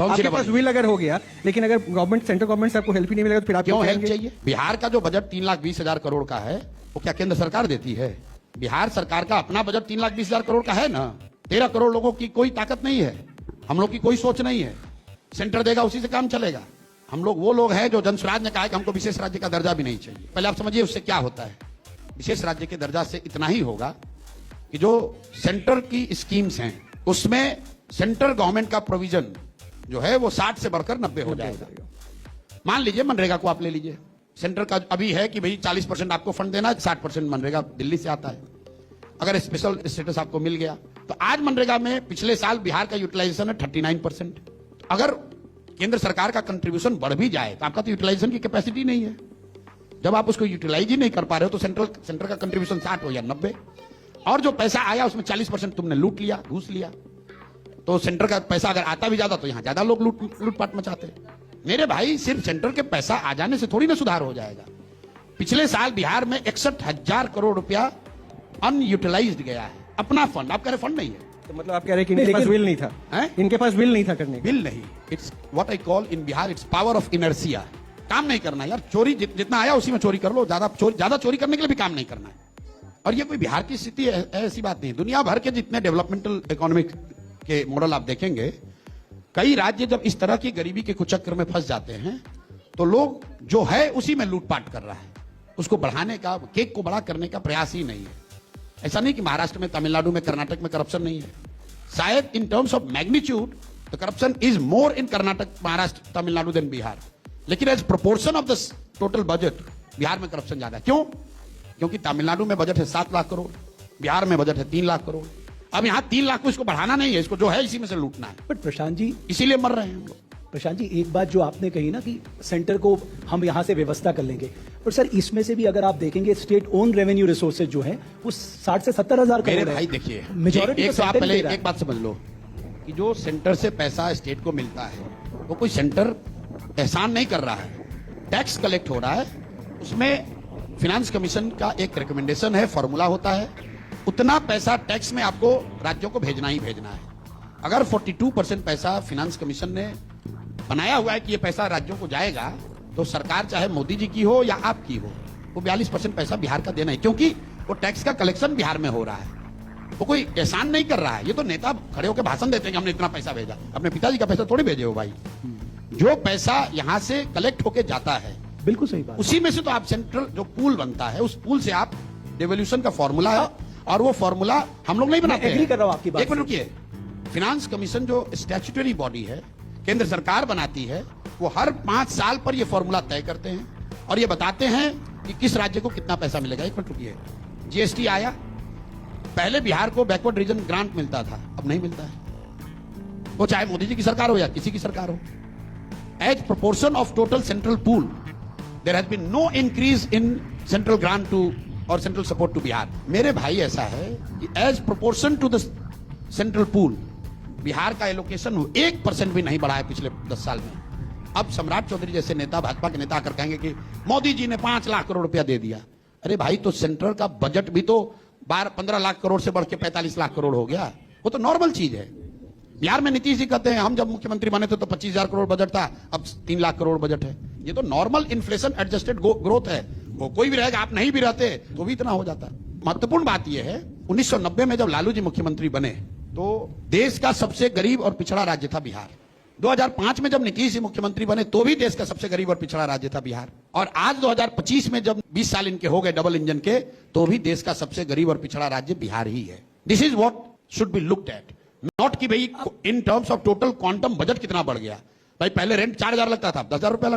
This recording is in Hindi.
आपके पास विल अगर हो गया, लेकिन अगर गवर्नमेंट, सेंट्रल गवर्नमेंट से आपको हेल्प ही नहीं मिलेगा तो फिर आप क्यों हेल्प चाहिए? बिहार का जो बजट 3,20,000 करोड़ का है वो क्या केंद्र सरकार देती है? बिहार सरकार का अपना बजट 3,20,000 करोड़ का है ना। 13 करोड़ लोगों की कोई ताकत नहीं है, हम लोग की कोई सोच नहीं है। सेंटर देगा उसी से काम चलेगा। हम लोग वो लोग हैं जो जनस्वराज ने कहा है कि हमको विशेष राज्य का दर्जा भी नहीं चाहिए। पहले आप समझिए उससे क्या होता है। विशेष राज्य के दर्जा से इतना ही होगा कि जो सेंटर की स्कीम्स हैं उसमें सेंट्रल गवर्नमेंट का प्रोविजन जो है वो 60 से बढ़कर 90 हो जाएगा। मान लीजिए मनरेगा को आप ले लीजिए, सेंटर का अभी है कि भाई 40% आपको फंड देना है, 60% मनरेगा दिल्ली से आता है। अगर स्पेशल स्टेटस आपको मिल गया तो आज मनरेगा में पिछले साल बिहार का यूटिलाइजेशन है 39%। अगर केंद्र सरकार का कंट्रीब्यूशन बढ़ भी जाए तो आपका तो यूटिलाइजेशन की कैपेसिटी नहीं है। जब आप उसको यूटिलाइज ही नहीं कर पा रहे हो तो सेंटर का कंट्रीब्यूशन 60 हो या 90, और जो पैसा आया उसमें 40% तुमने लूट लिया, घूस लिया, तो सेंटर का पैसा अगर आता भी ज्यादा तो यहां ज्यादा लोग लूटपाट मचाते। मेरे भाई सिर्फ सेंटर के पैसा आ जाने से थोड़ी ना सुधार हो जाएगा। पिछले साल बिहार में 61,000 करोड़ रुपया अनयूटिलाइज्ड गया है, अपना फंड। आप कह रहे फंड नहीं है तो मतलब आप कह रहे हैं कि इनके पास विल नहीं था, इनके पास विल नहीं था करने का। विल नहीं, it's what I call in Bihar it's power of inertia. काम नहीं करना यार, चोरी जितना आया उसी में चोरी कर लो, ज्यादा चोरी करने के लिए भी काम नहीं करना है। और ये कोई बिहार की स्थिति है, ऐसी बात नहीं। दुनिया भर के जितने डेवलपमेंटल इकोनॉमिक के मॉडल आप देखेंगे, कई राज्य जब इस तरह की गरीबी के कुचक्र में फंस जाते हैं तो लोग जो है उसी में लूटपाट कर रहा है, उसको बढ़ाने का, केक को बड़ा करने का प्रयास ही नहीं है। ऐसा नहीं कि महाराष्ट्र में, तमिलनाडु में, कर्नाटक में करप्शन नहीं है। शायद in terms of magnitude the corruption is more in Karnataka, Maharashtra, Tamil Nadu than Bihar, लेकिन as proportion of the total budget Bihar में करप्शन ज्यादा है। क्यों? क्योंकि तमिलनाडु में बजट है 7 लाख करोड़, बिहार में बजट है 3 लाख करोड़। अब यहाँ 3 लाख को इसको बढ़ाना नहीं है, इसको जो है इसी में से लूटना है। बट प्रशांत जी, इसीलिए मर रहे हैं हम लोग। प्रशांत जी, एक बात जो आपने कही ना कि सेंटर को हम यहां से व्यवस्था कर लेंगे, पर सर इसमें से भी अगर आप देखेंगे स्टेट ओन रेवेन्यू रिसोर्सेज जो है वो 60 से 70,000 करोड़ है। मेरे भाई देखिए, मेजॉरिटी एक आप पहले एक बात समझ लो कि जो सेंटर से पैसा स्टेट को मिलता है वो कोई सेंटर एहसान नहीं कर रहा है, टैक्स कलेक्ट हो रहा है। उसमें फिनांस कमीशन का एक रिकमेंडेशन है, फॉर्मूला होता है, उतना पैसा टैक्स में आपको राज्यों को भेजना ही भेजना है। अगर 42% पैसा फिनांस कमीशन ने बनाया हुआ है कि ये पैसा राज्यों को जाएगा, तो सरकार चाहे मोदी जी की हो या आपकी हो, वो 42% पैसा बिहार का देना है, क्योंकि वो टैक्स का कलेक्शन बिहार में हो रहा है। वो कोई एहसान नहीं कर रहा है। ये तो नेता खड़े होकर भाषण देते हैं कि हमने इतना पैसा भेजा, अपने पिताजी का पैसा थोड़ी भेजे हो भाई। जो पैसा यहां से कलेक्ट होके जाता है, बिल्कुल सही बात, उसी में से तो आप सेंट्रल जो पूल बनता है, उस पूल से आप डेवोल्यूशन का फॉर्मूला है, और वो फॉर्मूला हम लोग नहीं बनाते। एग्री कर रहा हूं आपकी बात। एक मिनट रुकिए, फिनांस कमीशन जो स्टैट्यूटरी बॉडी है, केंद्र सरकार बनाती है, वो हर 5 साल पर ये फॉर्मूला तय करते हैं और ये बताते हैं कि किस राज्य को कितना पैसा मिलेगा। एक मिनट रुकिए, जीएसटी आया, पहले बिहार को बैकवर्ड रीजन ग्रांट मिलता था, अब नहीं मिलता है। वो चाहे मोदी जी की सरकार हो या किसी की सरकार हो, as proportion of total central pool there has been no increase in central grant to और सेंट्रल सपोर्ट टू बिहार। मेरे भाई ऐसा है कि as proportion to the central pool Bihar का एलोकेशन 1% भी नहीं बढ़ा है पिछले 10 साल में। अब सम्राट चौधरी जैसे नेता, भाजपा के नेता आकर कहेंगे कि मोदी जी ने 5 लाख करोड़ रुपया दे दिया। अरे भाई, तो सेंट्रल का बजट भी तो 12-15 लाख करोड़ से बढ़ के 45 लाख करोड़ हो गया, वो तो नॉर्मल चीज है। बिहार में नीतीश जी कहते हैं हम जब मुख्यमंत्री बने थे तो 25,000 करोड़ बजट था, अब 3 लाख करोड़ बजट है। ये तो नॉर्मल इन्फ्लेशन एडजस्टेड ग्रोथ है। वो कोई भी रहेगा, आप नहीं भी रहते तो भी इतना हो जाता। महत्वपूर्ण बात यह है, 1990 में जब लालू जी मुख्यमंत्री बने तो देश का सबसे गरीब और पिछड़ा राज्य था बिहार। 2005 में जब नीतीश जी मुख्यमंत्री बने तो भी देश का सबसे गरीब और पिछड़ा राज्य था बिहार। और आज 2025 में जब 20 साल इनके हो गए डबल इंजन के, तो भी देश का सबसे गरीब और पिछड़ा राज्य बिहार ही है। This is what should be looked at, not कि भाई इन terms of total quantum budget कितना बढ़ गया। भाई पहले रेंट 4,000 लगता था, 10,000 रुपया